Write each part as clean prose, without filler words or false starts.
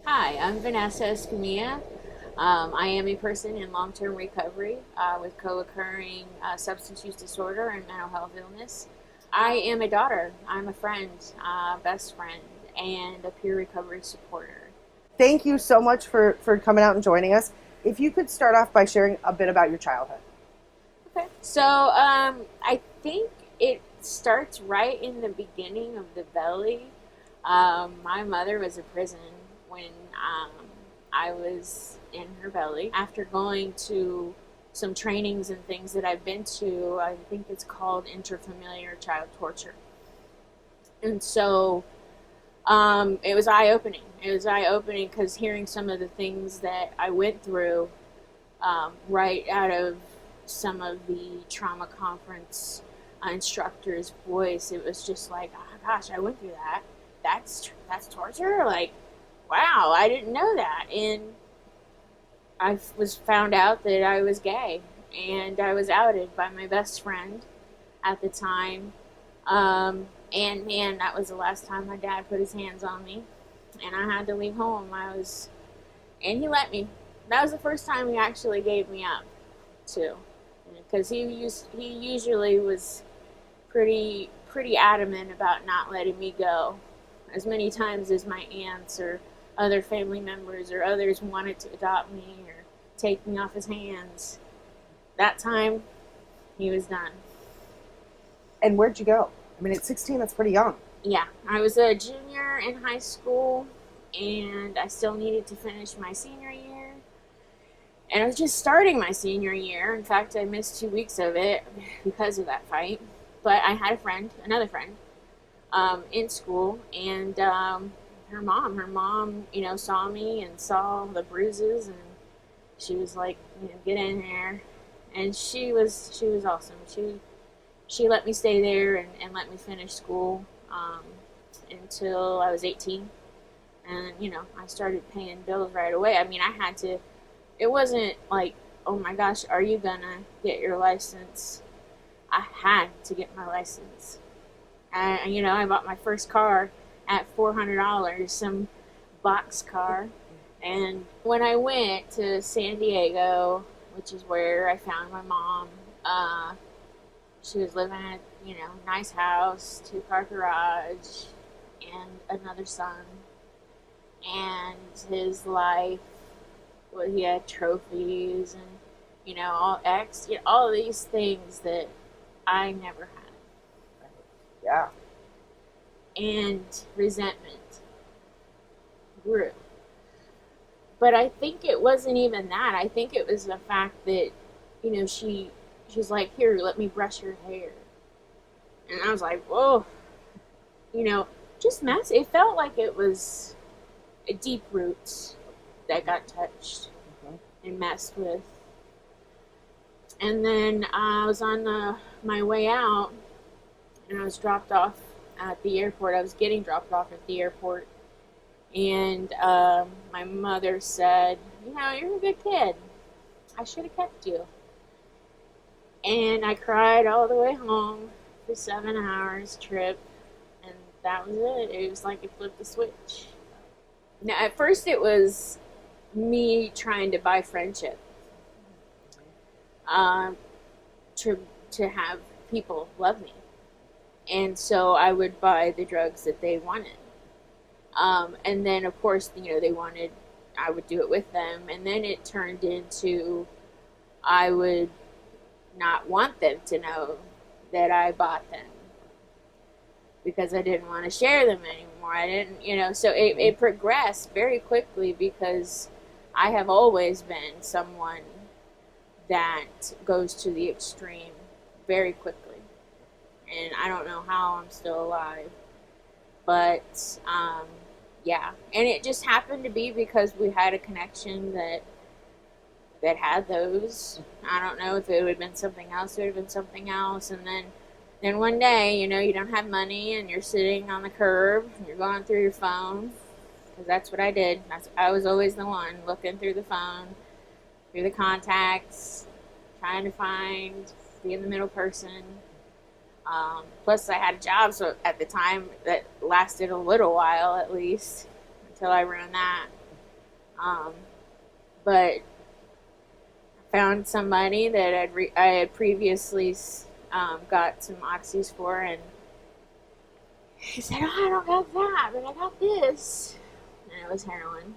Hi, I'm Vanessa Escamilla. I am a person in long-term recovery with co-occurring substance use disorder and mental health illness. I am a daughter. I'm a friend, best friend, and a peer recovery supporter. Thank you so much for coming out and joining us. If you could start off by sharing a bit about your childhood. Okay. So I think it starts right in the beginning of the belly. My mother was in prison when I was in her belly. After going to some trainings and things that I've been to, I think it's called interfamiliar child torture. And so it was eye opening. It was eye opening because hearing some of the things that I went through right out of some of the trauma conference instructor's voice, it was just like, oh gosh, I went through that. That's torture. Like, wow, I didn't know that. And I was found out that I was gay, and I was outed by my best friend at the time. And man, that was the last time my dad put his hands on me, and I had to leave home. And he let me. That was the first time he actually gave me up, too, because he usually was pretty adamant about not letting me go. As many times as my aunts or other family members or others wanted to adopt me or take me off his hands, that time he was done. And where'd you go? I mean, at 16, that's pretty young. Yeah, I was a junior in high school, and I still needed to finish my senior year. And I was just starting my senior year. In fact, I missed 2 weeks of it because of that fight. But I had another friend, in school, and her mom, saw me and saw the bruises, and she was like, get in there. And she was awesome. She let me stay there and let me finish school until I was 18. And, I started paying bills right away. I mean, I had to, it wasn't like, oh my gosh, are you gonna get your license? I had to get my license. I bought my first car at $400, some box car. And when I went to San Diego, which is where I found my mom, she was living in a nice house, 2-car garage, and another son. And his life, well, he had trophies and all these things that I never had. Yeah. And resentment grew. But I think it wasn't even that. I think it was the fact that, she's like, here, let me brush your hair. And I was like, whoa, just mess. It felt like it was a deep roots that got touched and messed with. And then I was on my way out, and I was dropped off at the airport. I was getting dropped off at the airport. And my mother said, you're a good kid. I should have kept you. And I cried all the way home for 7 hours trip. And that was it. It was like it flipped the switch. Now, at first it was me trying to buy friendship. To have people love me. And so I would buy the drugs that they wanted. And then, of course, they wanted, I would do it with them. And then it turned into, I would not want them to know that I bought them because I didn't want to share them anymore. I didn't, so it progressed very quickly because I have always been someone that goes to the extreme very quickly. And I don't know how I'm still alive. But, yeah. And it just happened to be because we had a connection that had those. I don't know if it would have been something else, it would have been something else. And then one day, you don't have money and you're sitting on the curb and you're going through your phone. Because that's what I did. I was always the one looking through the phone, through the contacts, trying to be the middle person. Plus, I had a job at the time that lasted a little while, at least, until I ruined that. Um, but found somebody that I had previously got some oxys for, and he said, "Oh, I don't got that, but I got this," and it was heroin.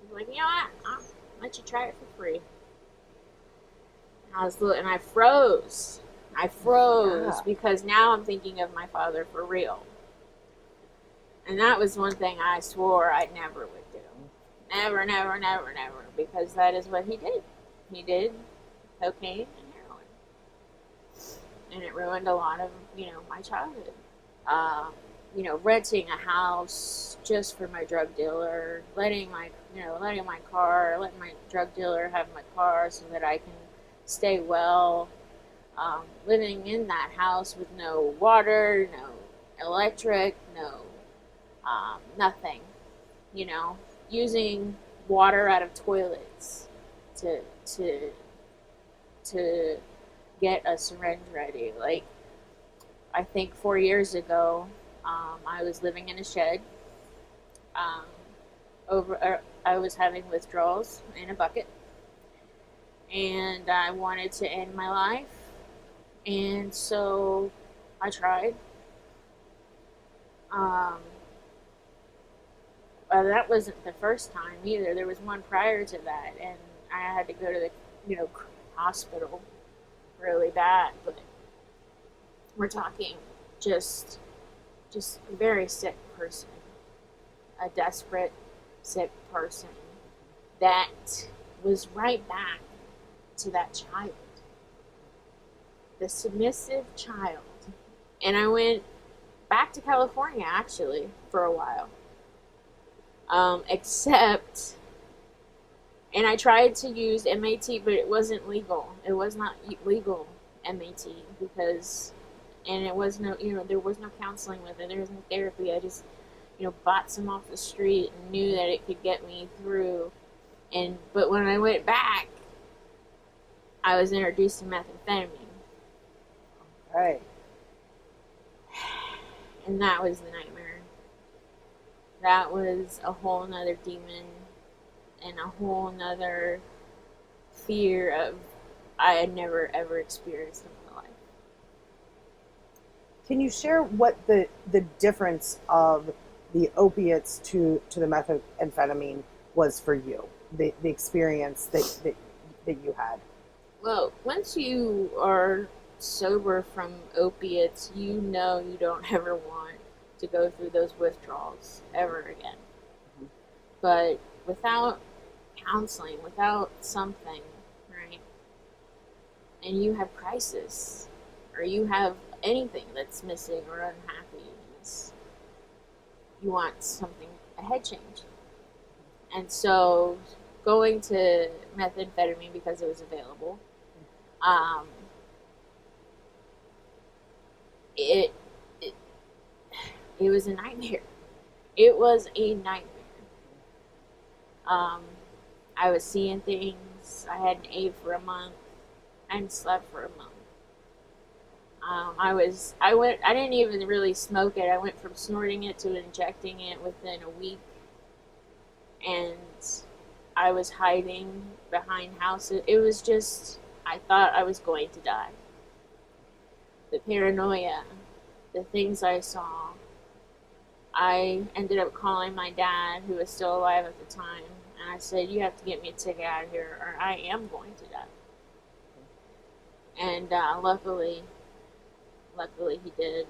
He's like, "You know what? I'll let you try it for free." And I froze. I froze because now I'm thinking of my father for real. And that was one thing I swore I never would do. Never, never, never, never. Because that is what he did. He did cocaine and heroin. And it ruined a lot of, my childhood. Renting a house just for my drug dealer, letting my drug dealer have my car so that I can stay well. Living in that house with no water, no electric, no nothing, using water out of toilets to get a syringe ready. Like, I think 4 years ago, I was living in a shed. I was having withdrawals in a bucket, and I wanted to end my life, and so I tried. That wasn't the first time either. There was one prior to that, and I had to go to the hospital really bad. But we're talking just a very sick person, a desperate, sick person that was right back to that child, the submissive child. And I went back to California actually for a while. And I tried to use MAT, but it wasn't legal. It was not legal MAT and it was there was no counseling with it. There was no therapy. I just, bought some off the street and knew that it could get me through. But when I went back, I was introduced to methamphetamine. Right. And that was the nightmare. That was a whole nother demon and a whole nother fear of I had never ever experienced in my life. Can you share what the difference of the opiates to the methamphetamine was for you? The experience that you had? Well, once you are sober from opiates, you don't ever want to go through those withdrawals ever again. Mm-hmm. But without counseling, without something, right, and you have crisis, or you have anything that's missing or unhappiness, you want something, a head change. And so going to methamphetamine because it was available, it was a nightmare. It was a nightmare. I was seeing things. I hadn't ate for a month. I hadn't slept for a month. I didn't even really smoke it. I went from snorting it to injecting it within a week. And I was hiding behind houses. It was just, I thought I was going to die. The paranoia, the things I saw. I ended up calling my dad, who was still alive at the time, and I said, "You have to get me a ticket out of here, or I am going to die." And luckily he did.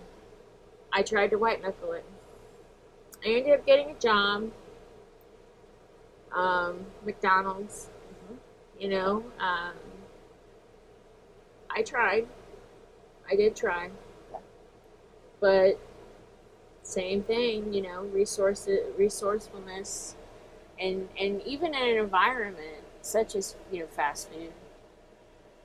I tried to white knuckle it. I ended up getting a job, McDonald's. I tried. I did try, but same thing, resourcefulness, and even in an environment such as fast food.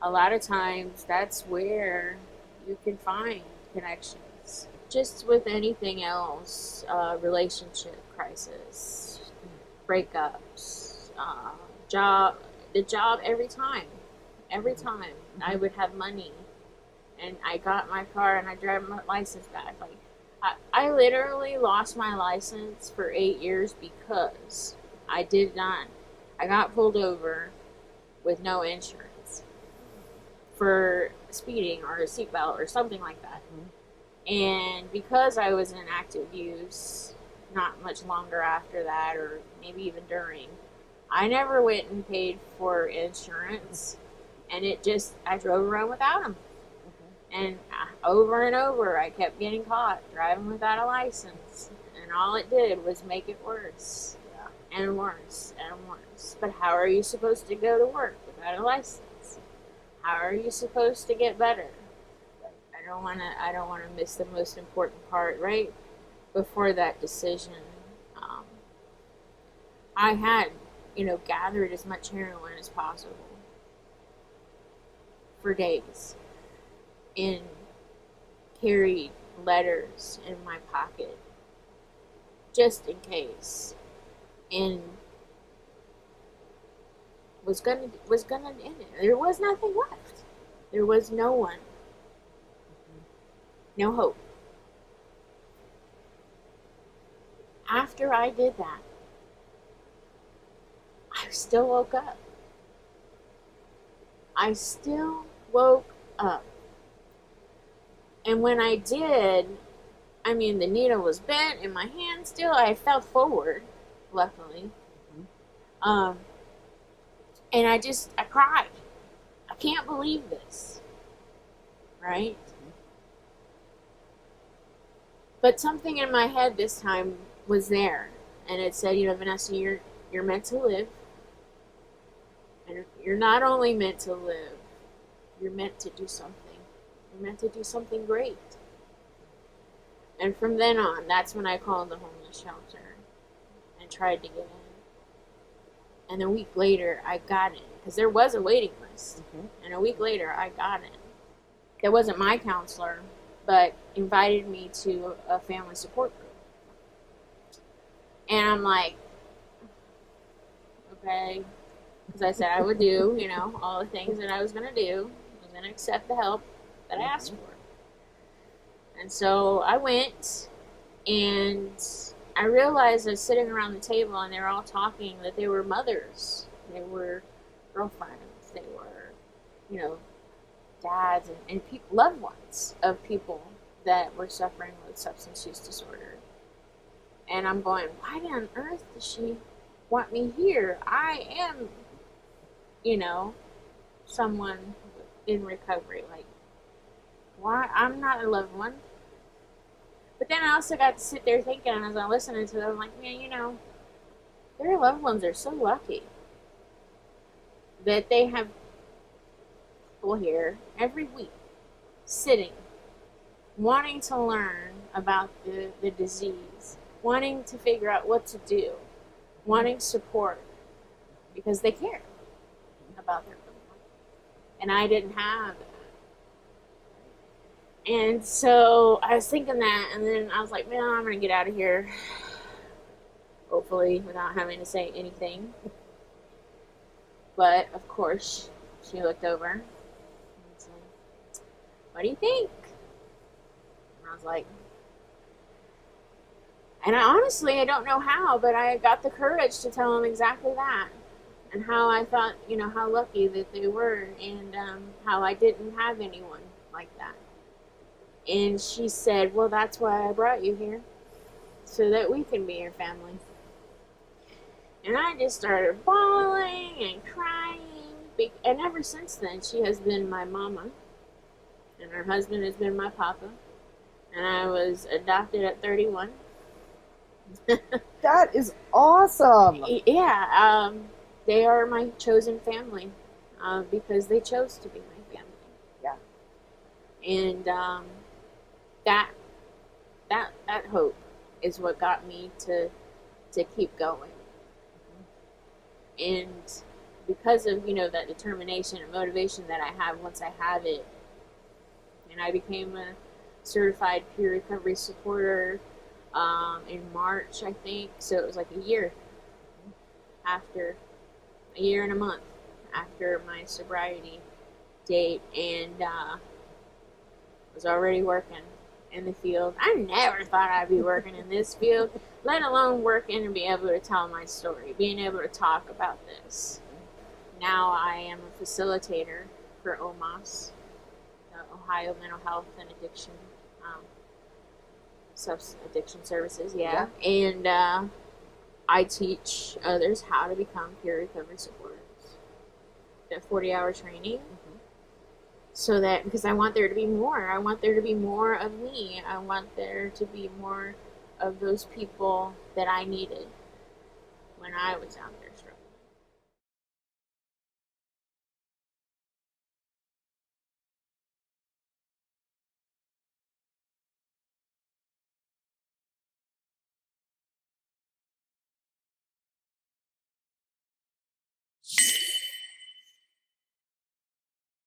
A lot of times, that's where you can find connections. Just with anything else, relationship crisis, breakups, the job. Every time, I would have money, and I got my car and I drive my license back. Like, I literally lost my license for 8 years because I did not. I got pulled over with no insurance for speeding or a seatbelt or something like that. And because I was in active use, not much longer after that, or maybe even during, I never went and paid for insurance, and I drove around without them. And over and over, I kept getting caught driving without a license, and all it did was make it worse, and worse, and worse. But how are you supposed to go to work without a license? How are you supposed to get better? I don't wanna miss the most important part, right? Before that decision, I had, gathered as much heroin as possible for days and carried letters in my pocket just in case, and was gonna end it. There was nothing left. There was no one. No hope. After I did that, I still woke up. I still woke up. And when I did, the needle was bent in my hand still. I fell forward, luckily. And I cried. I can't believe this. Right? But something in my head this time was there. And it said, Vanessa, you're meant to live. And you're not only meant to live, you're meant to do something. You're meant to do something great. And from then on, that's when I called the homeless shelter and tried to get in. And a week later, I got in. Because there was a waiting list. And a week later, I got in. That wasn't my counselor, but invited me to a family support group. And I'm like, okay. Because I said I would do, all the things that I was going to do. I was going to accept the help that I asked for. And so I went, and I realized I was sitting around the table, and they were all talking that they were mothers. They were girlfriends. They were, dads and loved ones of people that were suffering with substance use disorder. And I'm going, why on earth does she want me here? I am, someone in recovery. Like, why? I'm not a loved one. But then I also got to sit there thinking, and as I'm listening to them, I'm like, man, their loved ones are so lucky that they have people here every week sitting, wanting to learn about the disease, wanting to figure out what to do, wanting support, because they care about their loved one. And I didn't have that. And so I was thinking that, and then I was like, man, I'm going to get out of here, hopefully without having to say anything. But, of course, she looked over and said, what do you think? And I was like, and honestly, I don't know how, but I got the courage to tell them exactly that. And how I thought, how lucky that they were, and how I didn't have anyone like that. And she said, well, that's why I brought you here, so that we can be your family. And I just started bawling and crying. And ever since then, she has been my mama, and her husband has been my papa. And I was adopted at 31. That is awesome. Yeah, they are my chosen family, because they chose to be my family. Yeah. And that hope is what got me to keep going. And because of that determination and motivation that I have, once I have it, and I became a certified peer recovery supporter in March, I think. So it was like a year and a month after my sobriety date, and was already working in the field. I never thought I'd be working in this field, let alone working and be able to tell my story, being able to talk about this. Now I am a facilitator for OhioMHAS, the Ohio Mental Health and Addiction, Substance Addiction Services, yeah. And I teach others how to become peer recovery supporters. A 40-hour training. So that, because I want there to be more. I want there to be more of me. I want there to be more of those people that I needed when I was out there.